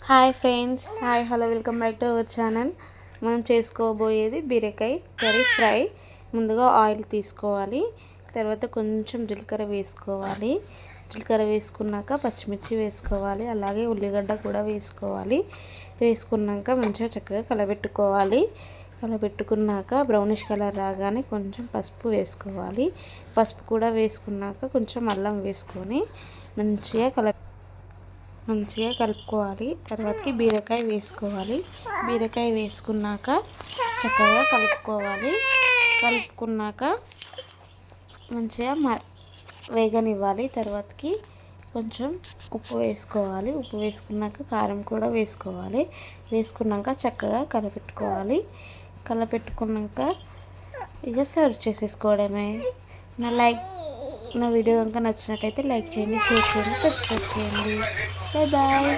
Hi friends, hi hello, welcome back to our channel. మనం చేసుకోబోయేది బీరకాయ curry fry. ముందుగా oil తీసుకోవాలి, తర్వాత కొంచెం జీలకర్ర వేసుకోవాలి. జీలకర్ర వేసుకున్నాక పచ్చిమిర్చి వేసుకోవాలి, అలాగే ఉల్లిగడ్డ కూడా వేసుకోవాలి. వేసుకున్నాక మంచిగా చక్కగా కలబెట్టుకోవాలి. కలబెట్టుకున్నాక బ్రౌనిష్ కలర్ రాగానే కొంచెం పసుపు వేసుకోవాలి. పసుపు కూడా వేసుకున్నాక కొంచెం అల్లం వేసుకొని మంచిగా కలుపుకోవాలి. తర్వాతకి బీరకాయ వేసుకోవాలి. బీరకాయ వేసుకున్నాక చక్కగా కలుపుకోవాలి. కలుపుకున్నాక మంచిగా వేగనివ్వాలి. తర్వాతకి కొంచెం ఉప్పు వేసుకోవాలి. ఉప్పు వేసుకున్నాక కారం కూడా వేసుకోవాలి. వేసుకున్నాక చక్కగా కలపెట్టుకోవాలి. కలపెట్టుకున్నాక ఇక సర్వ్ చేసేసుకోవడమే. నా వీడియో కనుక నచ్చినట్టయితే లైక్ చేయండి, షేర్ చేయండి, సబ్స్క్రైబ్ చేయండి. Bye bye.